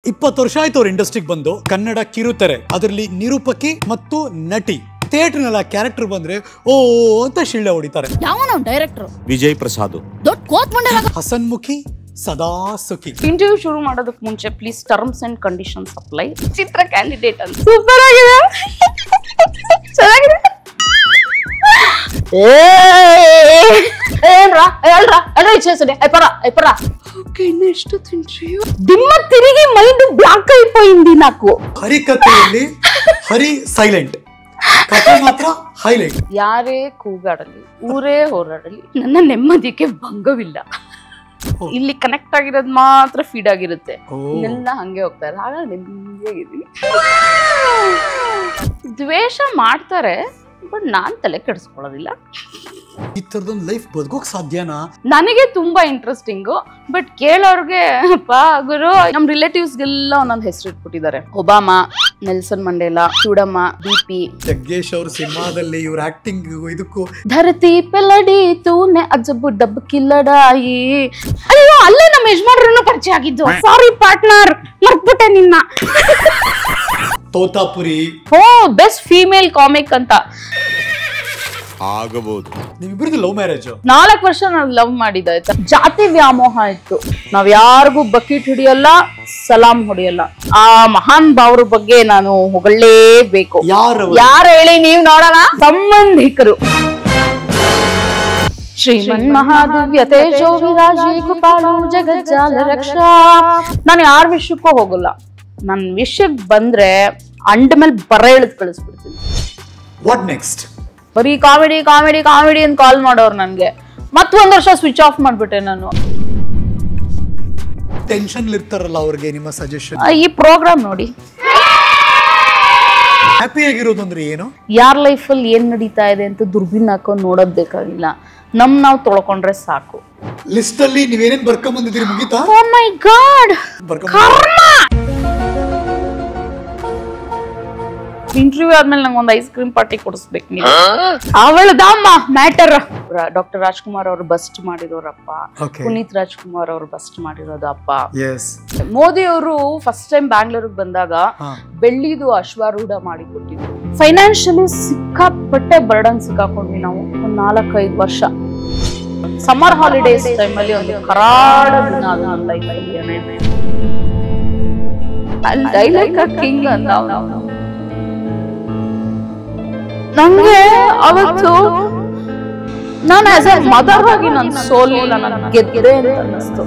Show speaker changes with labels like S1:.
S1: 20 ವರ್ಷ ಆಯ್ತು ಅವ್ರ ಇಂಡಸ್ಟ್ರಿಗೆ ಬಂದು. ಕನ್ನಡ ಕಿರುತೆರೆ ಅದರಲ್ಲಿ ನಿರೂಪಕಿ ಮತ್ತು ನಟಿ. ಥಿಯೇಟರ್ ನಲ್ಲಿ ಕ್ಯಾರೆಕ್ಟರ್ ಬಂದ್ರೆ ಓ ಅಂತ ಶಿಳ್ಳೆ ಹೊಡಿತಾರೆ.
S2: ಯಾವನ ಡೈರೆಕ್ಟರ್?
S3: ವಿಜಯ್ ಪ್ರಸಾದ್.
S2: ದೊಡ್ಡ ಕೋತ್ ಮಂಡಲ.
S1: ಹಸನ್ಮುಖಿ ಸದಾ ಸುಖಿ.
S4: ಇಂಟರ್ವ್ಯೂ ಶುರು ಮಾಡೋದಕ್ಕೆ ಮುಂಚೆ please terms and conditions apply. Chitra candidate ಅಂತ ಸೂಪರ್ ಆಗಿದೆ. ಚೆನ್ನಾಗಿದೆ. దిమ్మ తిరిగి మైండ్ బ్లాక్ అయిపోయింది నాకు.
S1: ಹರಿ ಕಥೆಯಲ್ಲಿ ಹರಿ ಸೈಲೆಂಟ್, ಕಥೆ ಮಾತ್ರ ಹೈಲೈಟ್.
S4: ಯಾರೇ ಕೂಗಾಡಲಿ, ಊರೇ ಹೋರಾಡಲಿ, ನನ್ನ ನೆಮ್ಮದಿಗೆ ಭಂಗವಿಲ್ಲ. ಇಲ್ಲಿ ಕನೆಕ್ಟ್ ಆಗಿರೋದು ಮಾತ್ರ ಫೀಡ್ ಆಗಿರುತ್ತೆ, ಎಲ್ಲ ಹಂಗೆ ಹೋಗ್ತಾರೆ. ಹಾಗಾಗಿ ನೆಮ್ಮದಿಯಾಗಿದ್ದೀನಿ. ದ್ವೇಷ ಮಾಡ್ತಾರೆ, ಬಟ್ ನಾನ್ ತಲೆ ಕೆಡಿಸ್ಕೊಳ್ಳೋದಿಲ್ಲ.
S1: ಈ ತರದೊಂದು ಲೈಫ್ ಬದುಕೋಕ್ ಸಾಧ್ಯನಾ?
S4: ನನಗೆ ತುಂಬಾ ಇಂಟ್ರೆಸ್ಟಿಂಗು, ಬಟ್ ಕೇಳೋರ್ಗೆ ಗುರು ನಮ್ ರಿಲೇಟಿವ್ಸ್ಗೆಲ್ಲ ಒಂದೊಂದು ಹೆಸರು ಇಟ್ಬಿಟ್ಟಿದ್ದಾರೆ. Obama, Nelson Mandela, Choodamma, BP.
S1: Jaggesh ಅವ್ರ ಸಿನಿಮಾದಲ್ಲಿ ಇವ್ರ ಆಕ್ಟಿಂಗ್ ಇದಕ್ಕೂ
S4: ಧರತಿ ಪೆಲ್ಲಡಿ ತೂನೆ ಅಜ್ಜಬು ಡಬ್ ಕಿಲ್ಲಡಾಯಿ. ಅಯ್ಯೋ, ಅಲ್ಲೇ ನಮ್ಮ ಯಜಮಾನ್ರನ್ನು ಪರಿಚಯ ಆಗಿದ್ದು. ಸಾರಿ ಪಾರ್ಟ್ನರ್, ಮರ್ತ್ಬಿಟ್ಟೆ ನಿನ್ನ.
S1: ತೋತಾಪುರಿ.
S4: ಓ, ಬೆಸ್ಟ್ ಫೀಮೇಲ್ ಕಾಮಿಕ್ ಅಂತ
S3: ಆಗಬಹುದು.
S1: ನಿಮ್ಮಿಬ್ರದ್ದು ಲವ್ ಮ್ಯಾರೇಜ್?
S4: 4 ವರ್ಷ ನಾನು ಲವ್ ಮಾಡಿದ್ದೆ. ಆಯ್ತಾ, ಜಾತಿ ವ್ಯಾಮೋಹ ಇತ್ತು. ನಾವ್ ಯಾರಿಗೂ ಬಕೆಟ್ ಹಿಡಿಯಲ್ಲ, ಸಲಾಂ ಹೊಡಿಯಲ್ಲ. ಆ ಮಹಾನ್ ಭಾವರ ಬಗ್ಗೆ ನಾನು ಹೊಗಳಲೇಬೇಕು. ಯಾರು ಹೇಳಿ ನೀವು ನೋಡೋಣ? ಸಂಬಂಧಿಕರು. ಶ್ರೀಮನ್ ಮಹಾದಿವ್ಯ ತೇಜೋ ವಿರಾಜಿ ಕೃಪಾಳು ಜಗಜ್ಜಾಲ ರಕ್ಷಾ. ನಾನು ಯಾರ ವಿಷಯಕ್ಕೂ ಹೋಗಲ್ಲ. ನನ್ ವಿಷಯಕ್ಕೆ ಬಂದ್ರೆ ಅಂಡ ಮೇಲೆ ಬರ ಎಳೆದು ಕಳಿಸ್ಬಿಡ್ತೀನಿ.
S1: What next?
S4: ಬರೀ ಕಾಮಿಡಿ ಕಾಮಿಡಿ ಕಾಮಿಡಿ ಅಂತ ಕಾಲ್ ಮಾಡೋರು ನನ್ಗೆ. ಮತ್ತೊಂದು ವರ್ಷ ಸ್ವಿಚ್ ಆಫ್ ಮಾಡ್ಬಿಟ್ಟೆ ನಾನು.
S1: ಟೆನ್ಷನ್ ಇರ್ತಾರಲ್ಲ ಅವ್ರಿಗೆ ನಿಮ್ಮ ಸಜೆಷನ್?
S4: ಈ ಪ್ರೋಗ್ರಾಮ್ ನೋಡಿ.
S1: ಹ್ಯಾಪಿ ಆಗಿರೋದು ಅಂದ್ರೆ ಏನು?
S4: ಯಾರ ಲೈಫಲ್ಲಿ ಏನ್ ನಡೀತಾ ಇದೆ ಅಂತ ದುರ್ಬಿನ್ ಹಾಕೊಂಡು ನೋಡೋದ್ ಬೇಕಾಗಿಲ್ಲ. ನಾವು ತೊಳ್ಕೊಂಡ್ರೆ ಸಾಕು.
S1: ಲಿಸ್ಟ್ ಅಲ್ಲಿ ನೀವೇನೇನ್ ಬರ್ಕೊಂಡ್ ಬಂದಿದ್ದೀರಿ ಮುಗಿತಾ?
S4: ಓ ಮೈ ಗಾಡ್, ಇಂಟರ್ವ್ಯೂ ಆದ್ಮೇಲೆ ನಂಗೊಂದು ಐಸ್ ಕ್ರೀಮ್ ಪಾರ್ಟಿ ಕೊಡಿಸ್ಬೇಕು ನೀವು. ಅವಳದಮ್ಮ ಮ್ಯಾಟರ್. ಡಾಕ್ಟರ್ ರಾಜ್ಕುಮಾರ್ ಅವರು ಬಸ್ಟ್ ಮಾಡಿರೋರಪ್ಪ, ಪುನೀತ್ ರಾಜ್ಕುಮಾರ್ ಅವರು ಬಸ್ಟ್ ಮಾಡಿರೋದು ಅಪ್ಪ. ಮೋದಿ ಅವರು ಫಸ್ಟ್ ಟೈಮ್ ಬ್ಯಾಂಗ್ಳೂರಿಗೆ ಬಂದಾಗ ಬೆಳ್ಳಿದು ಅಶ್ವಾರೂಢ ಮಾಡಿ ಕೊಟ್ಟಿದ್ರು. ಫೈನಾನ್ಷಿಯಲಿ ಸಿಕ್ಕಾಪಟ್ಟೆ ಬರ್ಡನ್ ಸಿಕ್ಕಾಕೊಂಡ್ವಿ ನಾವು. ಒಂದ್ 4-5 ವರ್ಷ. ಸಮ್ಮರ್ ಹಾಲಿಡೇಸ್ ಟೈಮಲ್ಲಿ ಒಂದು ಕರಾಡ ದಿನ ಅದು ನನ್ನ ಲೈಫಲ್ಲಿ. ಡೈಲಾಗ್ ಕಿಂಗ್ ಅಂತ ನಂಗೆ ಅವತ್ತು ನಾನು ಆಸ್ ಎ ಮದರ್ ಆಗಿ ನಾನು ಸೋಲಿಲ್ಲ, ನಾನು ಗೆದ್ದೆ ಅಂತ ಅನ್ನಿಸ್ತು.